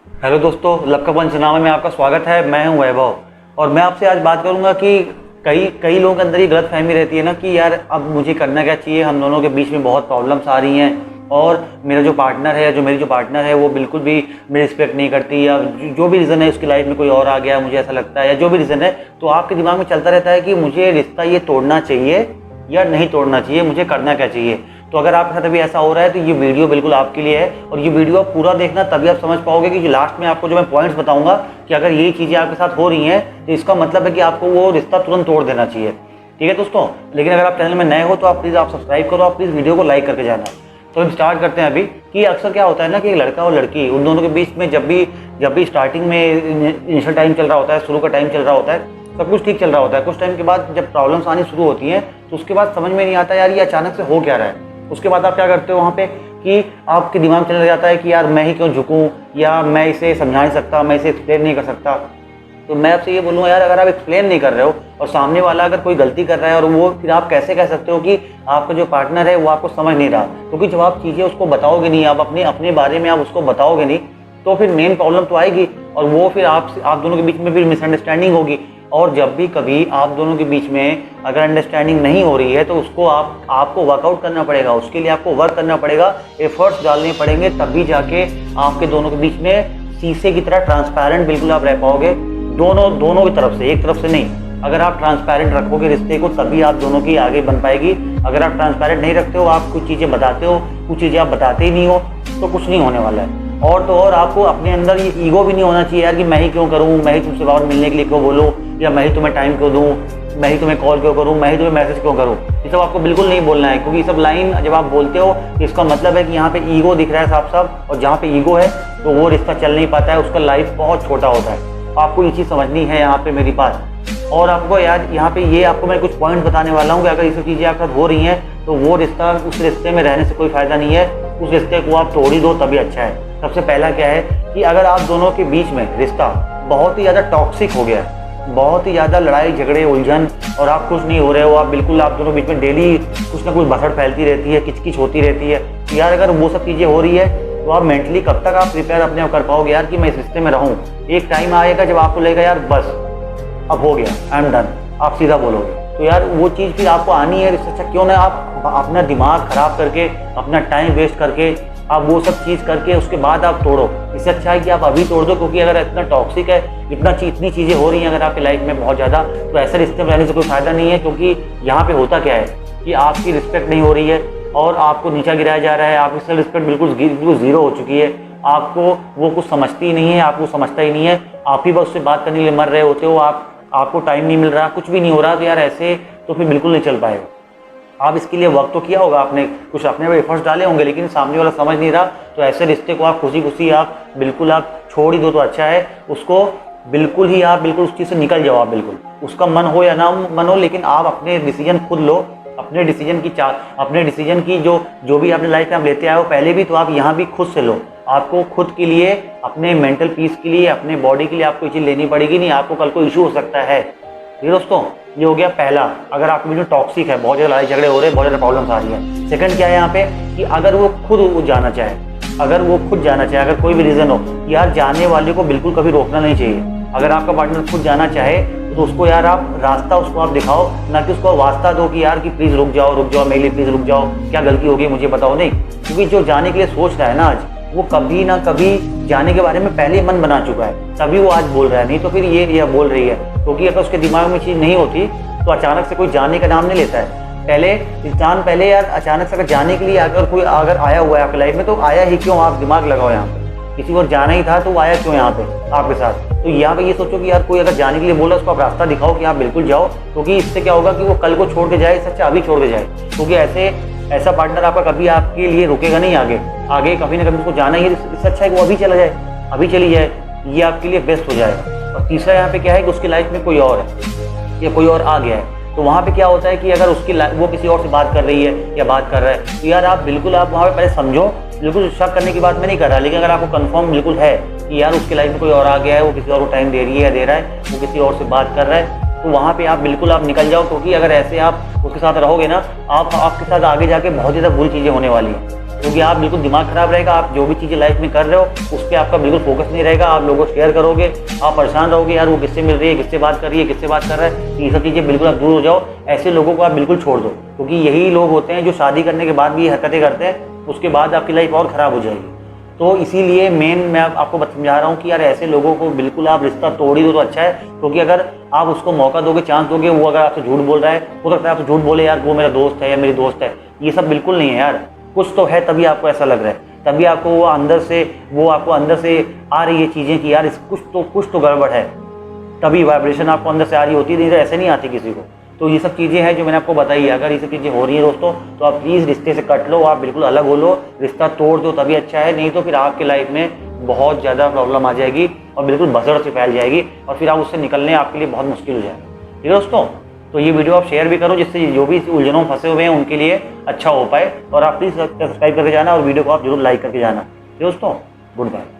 Hello दोस्तों, love का पंचनामे में आपका स्वागत है। मैं हूं वैभव और मैं आपसे आज बात करूंगा कि कई कई लोगों के अंदर ये गलतफहमी रहती है ना कि यार अब मुझे करना क्या चाहिए। हम दोनों के बीच में बहुत प्रॉब्लम्स आ रही हैं और मेरा जो पार्टनर है मेरी जो पार्टनर है वो बिल्कुल भी मेरी रिस्पेक्ट नहीं करती, या जो भी रीज़न है उसकी लाइफ में कोई और आ गया, मुझे ऐसा लगता है, या जो भी रीज़न है, तो आपके दिमाग में चलता रहता है कि मुझे रिश्ता ये तोड़ना चाहिए या नहीं तोड़ना चाहिए, मुझे करना क्या चाहिए। तो अगर आपके साथ अभी ऐसा हो रहा है तो ये वीडियो बिल्कुल आपके लिए है और ये वीडियो आप पूरा देखना, तभी आप समझ पाओगे कि लास्ट में आपको जो मैं पॉइंट्स बताऊंगा कि अगर ये चीज़ें आपके साथ हो रही हैं तो इसका मतलब है कि आपको वो रिश्ता तुरंत तोड़ देना चाहिए। ठीक है दोस्तों, लेकिन अगर आप चैनल में नए हो तो आप प्लीज़ सब्सक्राइब करो, आप प्लीज़ वीडियो को लाइक करके जाना। तो हम स्टार्ट करते हैं अभी कि अक्सर क्या होता है ना कि एक लड़का और लड़की उन दोनों के बीच में जब भी स्टार्टिंग में इनिशियल टाइम चल रहा होता है, शुरू का टाइम चल रहा होता है, सब कुछ ठीक चल रहा होता है। कुछ टाइम के बाद जब प्रॉब्लम्स आनी शुरू होती हैं तो उसके बाद समझ में नहीं आता यार ये अचानक से हो क्या रहा है। उसके बाद आप क्या करते हो वहाँ पे कि आपके दिमाग में चला जाता है कि यार मैं ही क्यों झुकूँ, या मैं इसे समझा नहीं सकता, मैं इसे एक्सप्लेन नहीं कर सकता। तो मैं आपसे ये बोलूँगा यार, अगर आप एक्सप्लेन नहीं कर रहे हो और सामने वाला अगर कोई गलती कर रहा है और वो फिर आप कैसे कह सकते हो कि आपका जो पार्टनर है वो आपको समझ नहीं रहा। क्योंकि जब आप चीज़ें उसको बताओगे नहीं, आप अपने बारे में आप उसको बताओगे नहीं, तो फिर मेन प्रॉब्लम तो आएगी और वो फिर आप दोनों के बीच में फिर मिसअंडरस्टैंडिंग होगी। और जब भी कभी आप दोनों के बीच में अगर अंडरस्टैंडिंग नहीं हो रही है तो उसको आपको वर्कआउट करना पड़ेगा, उसके लिए आपको वर्क करना पड़ेगा, एफर्ट्स डालने पड़ेंगे, तभी जाके आपके दोनों के बीच में शीशे की तरह ट्रांसपेरेंट बिल्कुल आप रह पाओगे, दोनों की तरफ से, एक तरफ से नहीं। अगर आप ट्रांसपेरेंट रखोगे रिश्ते को तभी आप दोनों की आगे बन पाएगी। अगर आप ट्रांसपेरेंट नहीं रखते हो, आप कुछ चीज़ें बताते हो, कुछ चीज़ें आप बताते ही नहीं हो, तो कुछ नहीं होने वाला है। और तो और आपको अपने अंदर ये ईगो भी नहीं होना चाहिए यार कि मैं ही क्यों करूँ, मैं ही तुमसे बाहर मिलने के लिए क्यों बोलूँ, या मैं ही तुम्हें टाइम क्यों दूँ, मैं ही तुम्हें कॉल क्यों करूँ, मैं ही तुम्हें मैसेज क्यों करूँ। ये सब आपको बिल्कुल नहीं बोलना है, क्योंकि ये सब लाइन जब आप बोलते हो इसका मतलब है कि यहाँ पे ईगो दिख रहा है साफ साफ, और जहाँ पे ईगो है तो वो रिश्ता चल नहीं पाता है, उसका लाइफ बहुत छोटा होता है। आपको ये चीज़ समझनी है यहाँ पे मेरी बात। और आपको यार यहाँ पे ये आपको मैं कुछ पॉइंट बताने वाला हूँ कि अगर ये सब चीज़ें आपके साथ हो रही हैं तो वो रिश्ता, उस रिश्ते में रहने से कोई फ़ायदा नहीं है, उस रिश्ते को आप तोड़ ही दो तभी अच्छा है। सबसे पहला क्या है कि अगर आप दोनों के बीच में रिश्ता बहुत ही ज़्यादा टॉक्सिक हो गया है, बहुत ही ज़्यादा लड़ाई झगड़े उलझन, और आप खुश नहीं हो रहे हो, आप बिल्कुल, आप दोनों के बीच में डेली कुछ ना कुछ भसड़ फैलती रहती है, किचकिच होती रहती है, तो यार अगर वो सब चीज़ें हो रही है तो आप मेंटली कब तक आप प्रिपेयर अपने आप कर पाओगे यार कि मैं इस रिश्ते में रहूँ। एक टाइम आएगा जब आपको लगेगा यार बस अब हो गया, आई एम डन, आप सीधा बोलोगे। तो यार वो चीज़ फिर आपको आनी है। इससे अच्छा क्यों ना आप अपना दिमाग ख़राब करके, अपना टाइम वेस्ट करके, आप वो सब चीज़ करके उसके बाद आप तोड़ो। इससे अच्छा है कि आप अभी तोड़ दो, क्योंकि अगर इतना टॉक्सिक है, इतनी चीज़ें हो रही हैं अगर आपकी लाइफ में बहुत ज़्यादा, तो ऐसे रिश्ते में रहने से कोई फ़ायदा नहीं है। क्योंकि यहाँ पे होता क्या है कि आपकी रिस्पेक्ट नहीं हो रही है और आपको नीचा गिराया जा रहा है, आपकी सेल्फ रिस्पेक्ट बिल्कुल ज़ीरो हो चुकी है, आपको वो कुछ समझती ही नहीं है, आपको समझता ही नहीं है, आप ही बस उससे बात करने के लिए मर रहे होते हो, आपको टाइम नहीं मिल रहा, कुछ भी नहीं हो रहा। तो यार ऐसे तो फिर बिल्कुल नहीं चल पाएगा। आप इसके लिए वर्क तो किया होगा, आपने कुछ अपने एफर्ट्स डाले होंगे, लेकिन सामने वाला समझ नहीं रहा, तो ऐसे रिश्ते को आप खुशी आप बिल्कुल आप छोड़ ही दो तो अच्छा है। उसको बिल्कुल ही आप बिल्कुल उस चीज़ से निकल जाओ, आप बिल्कुल, उसका मन हो या ना मन हो, लेकिन आप अपने डिसीजन खुद लो। अपने डिसीजन की जो भी अपने लाइफ में आप लेते आए हो पहले भी, तो आप यहाँ भी खुद से लो। आपको खुद के लिए, अपने मेंटल पीस के लिए, अपने बॉडी के लिए आपको ये चीज़ लेनी पड़ेगी, नहीं आपको कल को इशू हो सकता है। ये दोस्तों ये हो गया पहला, अगर आपके बीच में टॉक्सिक है, बहुत ज़्यादा लड़ाई झगड़े हो रहे हैं, बहुत ज़्यादा प्रॉब्लम्स आ रही है। सेकंड क्या है यहाँ पे कि अगर वो खुद जाना चाहे, अगर कोई भी रीज़न हो, यार जाने वाले को बिल्कुल कभी रोकना नहीं चाहिए। अगर आपका पार्टनर खुद जाना चाहे तो उसको यार आप रास्ता उसको आप दिखाओ, ना कि उसको वास्ता दो कि यार कि प्लीज़ रुक जाओ मेरे लिए, प्लीज़ रुक जाओ, क्या गलती होगी मुझे बताओ। नहीं, क्योंकि जो जाने के लिए सोच रहा है ना आज, वो कभी ना कभी जाने के बारे में पहले मन बना चुका है, तभी वो आज बोल रहा है, नहीं तो फिर ये बोल रही है। क्योंकि अगर उसके दिमाग में चीज़ नहीं होती तो अचानक से कोई जाने का नाम नहीं लेता है। पहले यार अचानक से अगर जाने के लिए अगर आया हुआ है आपकी लाइफ में, तो आया ही क्यों, आप दिमाग लगाओ यहाँ पे। किसी को जाना ही था तो वो आया क्यों यहाँ पे आपके साथ। तो यहाँ पे ये सोचो कि यार कोई अगर जाने के लिए बोला, उसको आप रास्ता दिखाओ कि आप बिल्कुल जाओ, क्योंकि इससे क्या होगा कि वो कल को छोड़ के जाए, सच्चा अभी छोड़ के जाए। क्योंकि ऐसा पार्टनर आपका कभी आपके लिए रुकेगा नहीं, आगे कभी ना कभी उसको जाना ही है। इससे अच्छा है कि वो अभी चला जाए, अभी चली जाए, ये आपके लिए बेस्ट हो जाएगा। और तीसरा यहाँ पे क्या है कि उसकी लाइफ में कोई और है या कोई और आ गया है, तो वहाँ पे क्या होता है कि अगर वो किसी और से बात कर रही है या बात कर रहा है, तो यार आप वहाँ पे पहले समझो। बिल्कुल शक करने की बात मैं नहीं कर रहा, लेकिन अगर आपको कंफर्म बिल्कुल है कि यार उसकी लाइफ में कोई और आ गया है, वो किसी और को टाइम दे रही है या दे रहा है, वो किसी और से बात कर रहा है, तो वहाँ पे आप बिल्कुल आप निकल जाओ। क्योंकि अगर ऐसे आप उसके साथ रहोगे ना, आपके साथ आगे जाके बहुत ज़्यादा बुरी चीज़ें होने वाली हैं। क्योंकि आप बिल्कुल दिमाग खराब रहेगा, आप जो भी चीज़ें लाइफ में कर रहे हो उस पर आपका बिल्कुल फोकस नहीं रहेगा, आप लोगों को शेयर करोगे, आप परेशान रहोगे, यार वो किससे मिल रही है, किससे बात कर रही है, किससे बात कर रहा है, ये सब चीज़ें बिल्कुल आप दूर हो जाओ। ऐसे लोगों को आप बिल्कुल छोड़ दो, क्योंकि यही लोग होते हैं जो शादी करने के बाद भी ये हरकतें करते हैं, उसके बाद आपकी लाइफ और ख़राब हो जाएगी। तो इसीलिए मेन मैं आपको समझा रहा हूँ कि यार ऐसे लोगों को बिल्कुल आप रिश्ता तोड़ ही दो तो अच्छा है, क्योंकि अगर आप उसको मौका दोगे, चांस दोगे, वो अगर आपसे झूठ बोल रहा है, हो सकता है आपसे झूठ बोले, यार वो मेरा दोस्त है या मेरी दोस्त है, ये सब बिल्कुल नहीं है यार। कुछ तो है तभी आपको ऐसा लग रहा है, तभी आपको वो आपको अंदर से आ रही है चीज़ें कि यार कुछ तो गड़बड़ है, तभी वाइब्रेशन आपको अंदर से आ रही होती है, नहीं तो ऐसे नहीं आती किसी को। तो ये सब चीज़ें हैं जो मैंने आपको बताई है। अगर ये सब चीज़ें हो रही हैं दोस्तों, तो आप प्लीज़ रिश्ते से कट लो, आप बिल्कुल अलग हो लो, रिश्ता तोड़ दो तभी अच्छा है, नहीं तो फिर आपकी लाइफ में बहुत ज़्यादा प्रॉब्लम आ जाएगी और बिल्कुल भसड़ से फैल जाएगी और फिर आप उससे निकलने आपके लिए बहुत मुश्किल हो जाएगा। ठीक है दोस्तों, तो ये वीडियो आप शेयर भी करो, जिससे जो भी उलझनों में फंसे हुए हैं उनके लिए अच्छा हो पाए, और आप प्लीज़ सब्सक्राइब करके जाना और वीडियो को आप जरूर लाइक करके जाना। ठीक है दोस्तों, गुड बाय।